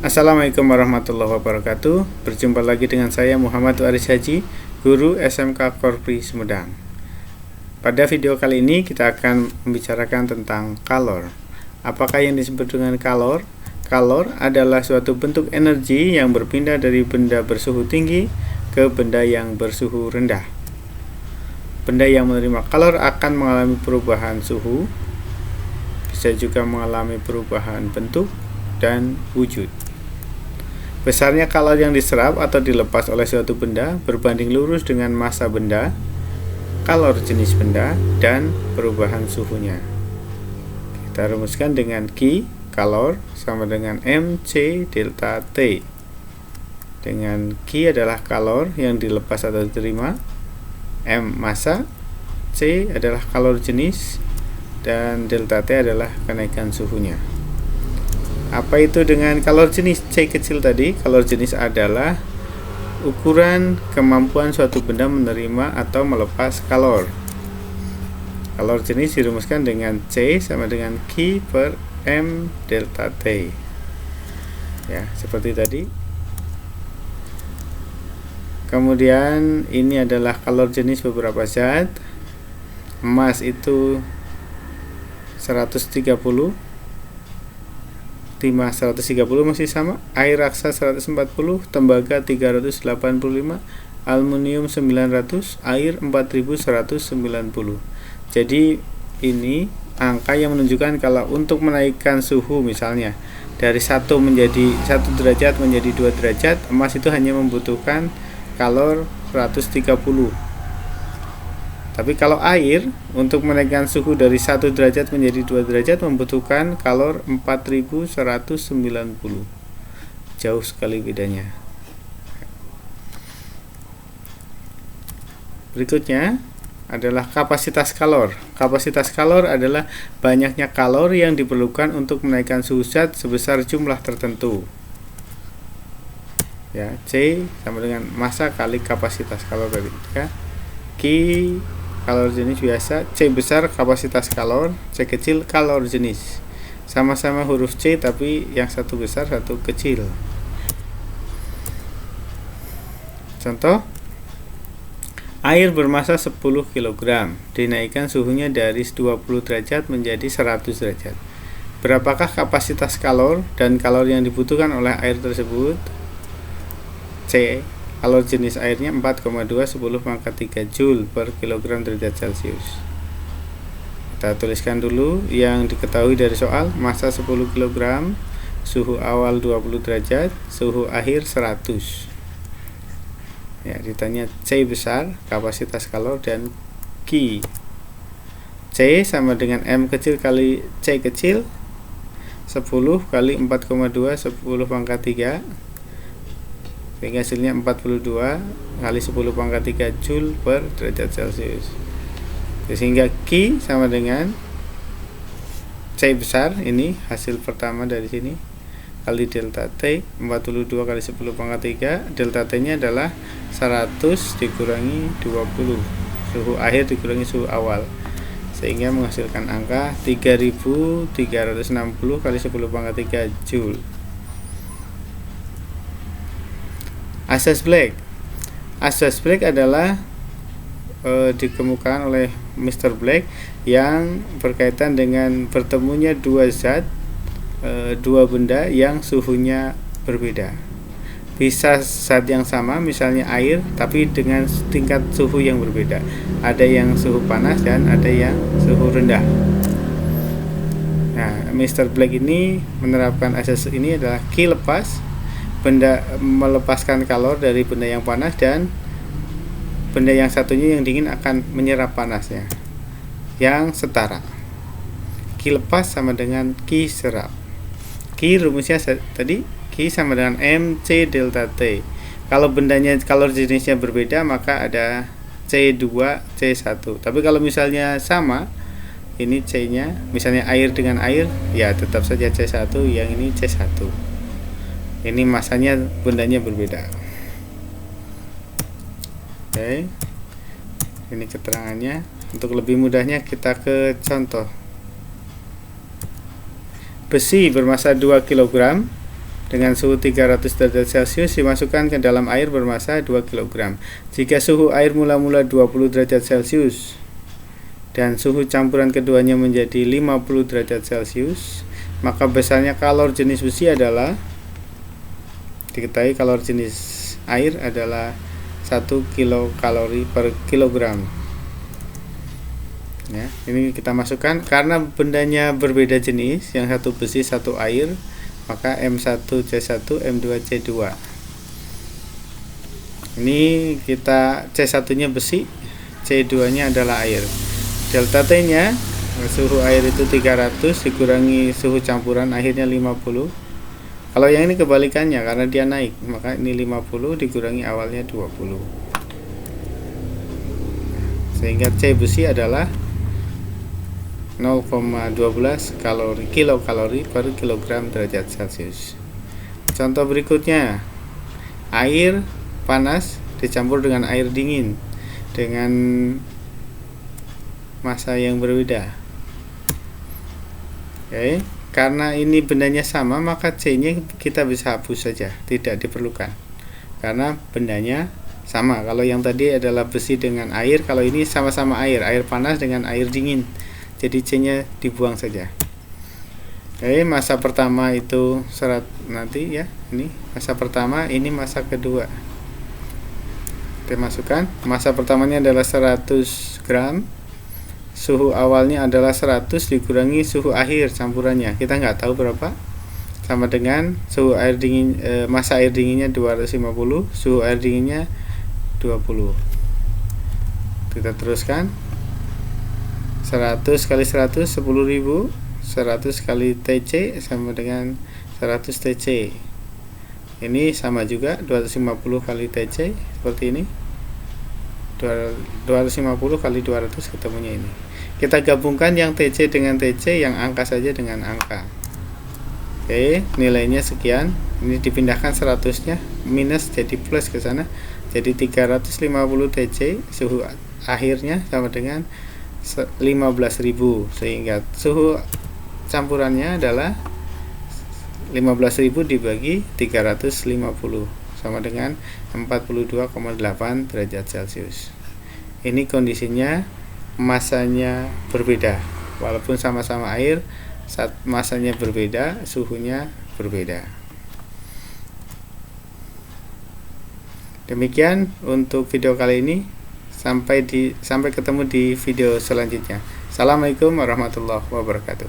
Assalamualaikum warahmatullahi wabarakatuh. Berjumpa lagi dengan saya Muhammad Waris Haji, Guru SMK Korpri Sumedang. Pada video kali ini kita akan membicarakan tentang kalor. Apakah yang disebut dengan kalor? Kalor adalah suatu bentuk energi yang berpindah dari benda bersuhu tinggi ke benda yang bersuhu rendah. Benda yang menerima kalor akan mengalami perubahan suhu, bisa juga mengalami perubahan bentuk dan wujud. Besarnya kalor yang diserap atau dilepas oleh suatu benda berbanding lurus dengan massa benda, kalor jenis benda, dan perubahan suhunya. Kita rumuskan dengan Q, kalor, sama dengan MC delta T. Dengan Q adalah kalor yang dilepas atau diterima, M massa, C adalah kalor jenis, dan delta T adalah kenaikan suhunya. Apa itu dengan kalor jenis C kecil tadi? Kalor jenis adalah ukuran kemampuan suatu benda menerima atau melepas kalor. Kalor jenis dirumuskan dengan C sama dengan Q per M delta T. Ya, seperti tadi. Kemudian ini adalah kalor jenis beberapa zat. Emas itu 130, timah 130 masih sama, air raksa 140, tembaga 385, aluminium 900, air 4190. Jadi ini angka yang menunjukkan kalau untuk menaikkan suhu misalnya dari 1 derajat menjadi 2 derajat, emas itu hanya membutuhkan kalor 130. Tapi kalau air untuk menaikkan suhu dari 1 derajat menjadi 2 derajat membutuhkan kalor 4190. Jauh sekali bedanya. Berikutnya adalah kapasitas kalor. Kapasitas kalor adalah banyaknya kalor yang diperlukan untuk menaikkan suhu zat sebesar jumlah tertentu. Ya, C sama dengan massa kali kapasitas kalor tadi. Ya. Q kalor jenis biasa, C besar kapasitas kalor, C kecil kalor jenis. Sama-sama huruf C tapi yang satu besar, satu kecil. Contoh, air bermassa 10 kg, dinaikkan suhunya dari 20 derajat menjadi 100 derajat. Berapakah kapasitas kalor dan kalor yang dibutuhkan oleh air tersebut? C. Kalor jenis airnya 4,2 10 pangkat 3 Joule per kilogram derajat Celcius. Kita tuliskan dulu yang diketahui dari soal. Massa 10 kg, suhu awal 20 derajat, suhu akhir 100. Ya, ditanya C besar, kapasitas kalor, dan Q. C sama dengan M kecil kali C kecil, 10 kali 4,2 10 pangkat 3, sehingga hasilnya 42 kali 10 pangkat 3 Joule per derajat Celcius. Sehingga Q sama dengan C besar, ini hasil pertama dari sini, kali delta T, 42 kali 10 pangkat 3, delta T nya adalah 100 dikurangi 20, suhu akhir dikurangi suhu awal, sehingga menghasilkan angka 3360 kali 10 pangkat 3 Joule. Asas Black. Asas Black adalah dikemukakan oleh Mr. Black yang berkaitan dengan bertemunya dua zat, dua benda yang suhunya berbeda. Bisa zat yang sama, misalnya air, tapi dengan tingkat suhu yang berbeda. Ada yang suhu panas dan ada yang suhu rendah. Nah, Mr. Black ini menerapkan asas ini adalah Q lepas, benda melepaskan kalor dari benda yang panas, dan benda yang satunya yang dingin akan menyerap panasnya yang setara. Q lepas sama dengan Q serap. Q rumusnya tadi, Q sama dengan MC delta T. Kalau bendanya, kalor jenisnya berbeda, maka ada C2 C1. Tapi kalau misalnya sama, ini C nya misalnya air dengan air, ya tetap saja C1, yang ini C1. Ini masanya bendanya berbeda. Oke. Ini keterangannya. Untuk lebih mudahnya kita ke contoh. Besi bermassa 2 kg dengan suhu 300 derajat Celcius dimasukkan ke dalam air bermassa 2 kg. Jika suhu air mula-mula 20 derajat Celcius dan suhu campuran keduanya menjadi 50 derajat Celcius, maka besarnya kalor jenis besi adalah, diketahui kalor jenis air adalah 1 kilokalori per kilogram. Ya, ini kita masukkan karena bendanya berbeda jenis, yang satu besi satu air, maka M1C1 M2C2. Ini kita C1 nya besi, C2 nya adalah air. Delta T nya suhu air itu 300 dikurangi suhu campuran akhirnya 50. Kalau yang ini kebalikannya karena dia naik, maka ini 50 dikurangi awalnya 20. Sehingga C besi adalah 0,12 kilokalori per kilogram derajat Celcius. Contoh berikutnya, air panas dicampur dengan air dingin dengan massa yang berbeda. Oke, karena ini bendanya sama, maka C-nya kita bisa hapus saja, tidak diperlukan. Karena bendanya sama. Kalau yang tadi adalah besi dengan air, kalau ini sama-sama air panas dengan air dingin. Jadi C-nya dibuang saja. Oke, massa pertama itu nanti ya. Ini massa pertama, ini massa kedua. Kita masukkan. Massa pertamanya adalah 100 gram. Suhu awalnya adalah 100 dikurangi suhu akhir campurannya. Kita nggak tahu berapa. Sama dengan suhu air dingin, massa air dinginnya 250, suhu air dinginnya 20. Kita teruskan. 100 kali 100 10.000, 100 kali TC sama dengan 100 TC. Ini sama juga 250 kali TC seperti ini. 250 kali 200 ketemunya ini. Kita gabungkan yang TC dengan TC, yang angka saja dengan angka. Oke, nilainya sekian. Ini dipindahkan 100-nya minus jadi plus ke sana. Jadi 350 TC suhu akhirnya sama dengan 15.000, sehingga suhu campurannya adalah 15.000 dibagi 350 sama dengan 42,8 derajat Celcius. Ini kondisinya massanya berbeda, walaupun sama-sama air, saat massanya berbeda, suhunya berbeda. Demikian untuk video kali ini. Sampai ketemu di video selanjutnya. Assalamualaikum warahmatullahi wabarakatuh.